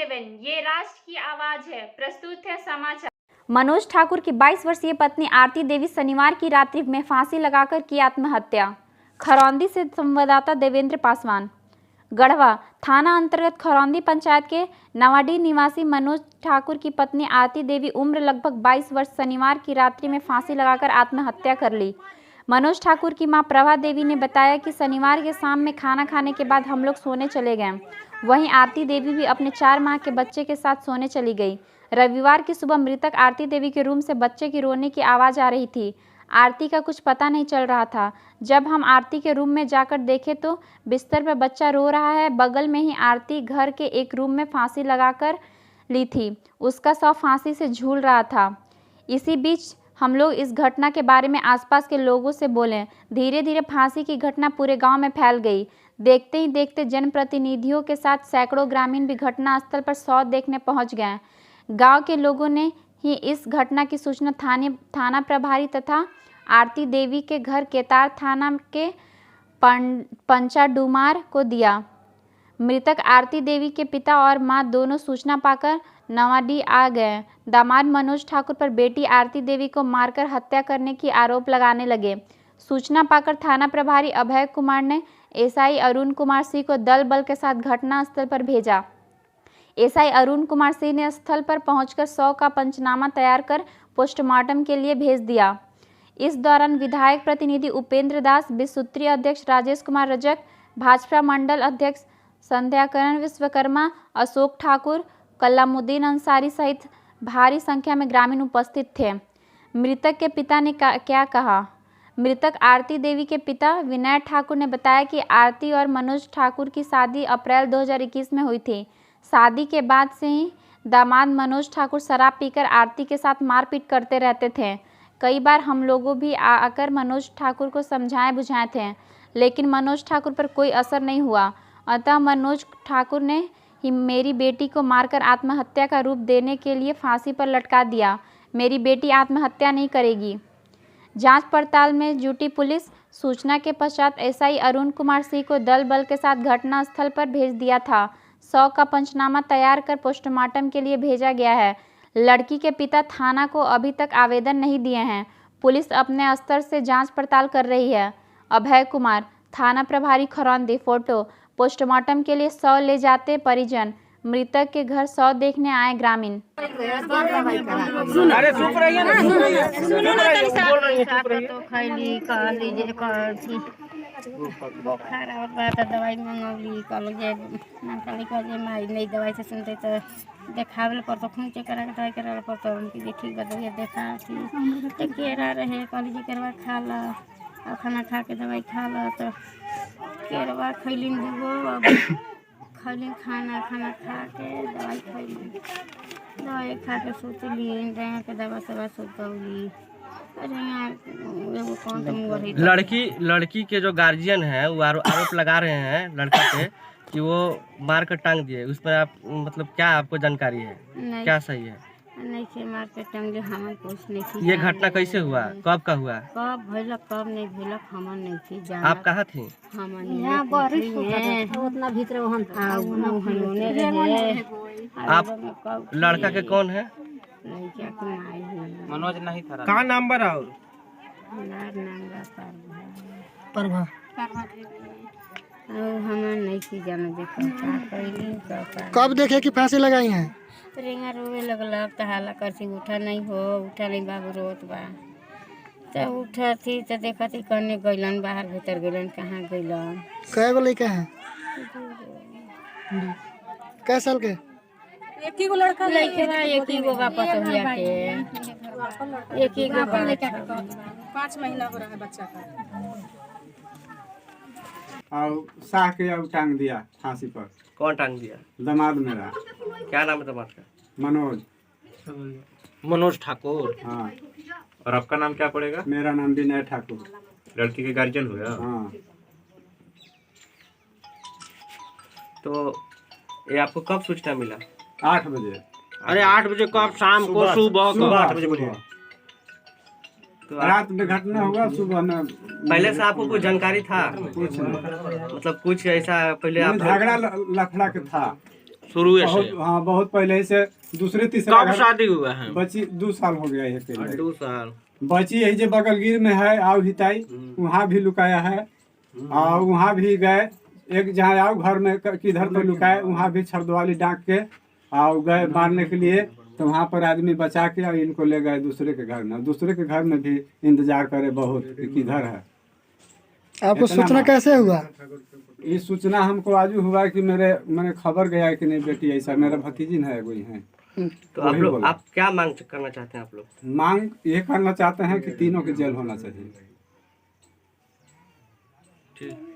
7 ये राष्ट्र की आवाज है। प्रस्तुत है समाचार। मनोज ठाकुर की 22 वर्षीय पत्नी आरती देवी शनिवार की रात्रि में फांसी लगाकर की आत्महत्या। खरौंदी से संवाददाता देवेंद्र पासवान। गढ़वा थाना अंतर्गत खरौंदी पंचायत के नवाडीह निवासी मनोज ठाकुर की पत्नी आरती देवी उम्र लगभग 22 वर्ष शनिवार की रात्रि में फांसी लगाकर आत्महत्या कर ली। मनोज ठाकुर की मां प्रभा देवी ने बताया कि शनिवार के शाम में खाना खाने के बाद हम लोग सोने चले गए। वहीं आरती देवी भी अपने 4 माह के बच्चे के साथ सोने चली गई। रविवार की सुबह मृतक आरती देवी के रूम से बच्चे की रोने की आवाज़ आ रही थी। आरती का कुछ पता नहीं चल रहा था। जब हम आरती के रूम में जाकर देखे तो बिस्तर पर बच्चा रो रहा है। बगल में ही आरती घर के एक रूम में फांसी लगाकर ली थी। उसका शव फांसी से झूल रहा था। इसी बीच हम लोग इस घटना के बारे में आसपास के लोगों से बोले। धीरे धीरे फांसी की घटना पूरे गांव में फैल गई। देखते ही देखते जनप्रतिनिधियों के साथ सैकड़ों ग्रामीण भी घटना स्थल पर शव देखने पहुंच गए। गांव के लोगों ने ही इस घटना की सूचना थाना प्रभारी तथा आरती देवी के घर केतार थाना के पंचा डुमार को दिया। मृतक आरती देवी के पिता और मां दोनों सूचना पाकर नवाडीह आ गए। दामाद मनोज ठाकुर पर बेटी आरती देवी को मारकर हत्या करने की आरोप लगाने लगे। सूचना पाकर थाना प्रभारी अभय कुमार ने एसआई अरुण कुमार सिंह को दल बल के साथ घटना स्थल पर भेजा। एसआई अरुण कुमार सिंह ने स्थल पर पहुंचकर शव का पंचनामा तैयार कर पोस्टमार्टम के लिए भेज दिया। इस दौरान विधायक प्रतिनिधि उपेंद्र दास, विसूत्री अध्यक्ष राजेश कुमार रजक, भाजपा मंडल अध्यक्ष संध्याकरण विश्वकर्मा, अशोक ठाकुर, कलामुद्दीन अंसारी सहित भारी संख्या में ग्रामीण उपस्थित थे। मृतक के पिता ने क्या कहा? मृतक आरती देवी के पिता विनय ठाकुर ने बताया कि आरती और मनोज ठाकुर की शादी अप्रैल 2021 में हुई थी। शादी के बाद से ही दामाद मनोज ठाकुर शराब पीकर आरती के साथ मारपीट करते रहते थे। कई बार हम लोगों भी आकर मनोज ठाकुर को समझाए बुझाए थे, लेकिन मनोज ठाकुर पर कोई असर नहीं हुआ। अतः मनोज ठाकुर ने ही मेरी बेटी को मारकर आत्महत्या का रूप देने के लिए फांसी पर लटका दिया। मेरी बेटी आत्महत्या नहीं करेगी। जांच पड़ताल में जुटी पुलिस सूचना के पश्चात एसआई अरुण कुमार सिंह को दल बल के साथ घटना स्थल पर भेज दिया था। शव का पंचनामा तैयार कर पोस्टमार्टम के लिए भेजा गया है। लड़की के पिता थाना को अभी तक आवेदन नहीं दिए हैं। पुलिस अपने स्तर से जांच पड़ताल कर रही है। अभय कुमार, थाना प्रभारी खरौंदी। फोटो पोस्टमार्टम के लिए शव ले जाते परिजन। मृतक के घर शव देखने आए ग्रामीण। दवाई मंगौली नहीं दवाई से सुनते तो देखावे पड़ता, खून चेक करा के दवाई करा पड़ता। उनकी देखी दवाई देखा थी केरा रहे कॉलेज करवा खा ला और खाना खा के दवाई खा ला तो केरवा खैलिन दूगो खैलिन खाना खा के दवाई खैलिन दवाई खा के सोचली के दवा सवा सोचौली। लड़की के जो गार्जियन है वो आरोप लगा रहे हैं लड़का पे कि वो मार कर टांग दिए। उस पर आप मतलब क्या आपको जानकारी है? क्या सही है? नहीं से मार के टांग हमें कुछ नहीं थी। ये घटना कैसे हुआ? कब का हुआ? कब भइलक कब नहीं भइलक हमें नहीं थी जान। आप कहाँ थी? हम यहाँ बारिश उतना भीतर वहां आप लड़का के कौन है? नहीं क्या मनोज नहीं था। कहाँ नंबर और प्रभा हमें नहीं थी जाने देखा। कब देखे कि फांसी लगाई हैं? रेंगा रोवे लगल तो हाला कर सी उठा नहीं बाबू रोत बा तो उठा थी तो देखा थी कने गइलन बाहर भीतर गइलन कहाँ गइलन। कै गो लड़का है? कै साल के? एक ही गो लड़का एक ही गो वापस हो गया के एक ही गो 5 महीना हो रहा है बच्चा का। और साह के अब टांग दिया फांसी पर। कौन टांग दिया? दामाद मेरा। क्या नाम है दामाद का? मनोज ठाकुर। हाँ। और आपका नाम क्या पड़ेगा? मेरा नाम विनय ठाकुर। लड़की के गार्जियन हो? हाँ। तो ये आपको कब सूचना मिला? 8 बजे। अरे 8 बजे कब? शाम को? सुबह 8 बजे बोलिए। तो रात में घटना हुआ, सुबह में। पहले से आपको कोई जानकारी था? कुछ नहीं। मतलब कुछ ऐसा पहले आप झगड़ा लफड़ा के था। शुरू से बहुत, हाँ बहुत पहले से दूसरे तीसरा कब घर शादी हुआ है? बची 2 साल हो गया है पहले। 2 साल। बची यही जो बगलगिर में है आव हिताई, वहाँ भी लुकाया है और वहाँ भी गए, एक जहाँ आओ घर में किधर तो लुकाए, वहाँ भी छरदवाली डांक के और गए मारने के लिए, तो वहाँ पर आदमी बचा के और इनको ले गए दूसरे के घर में। दूसरे के घर में भी इंतजार करे बहुत कि किधर है। आपको सूचना कैसे हुआ? ये सूचना हमको आज हुआ कि मैंने खबर गया कि नहीं बेटी ऐसा, मेरा भतीजी है कोई है। तो आप लोग आप क्या मांग करना चाहते हैं? आप लोग मांग ये करना चाहते हैं कि तीनों की जेल होना चाहिए। ठीक।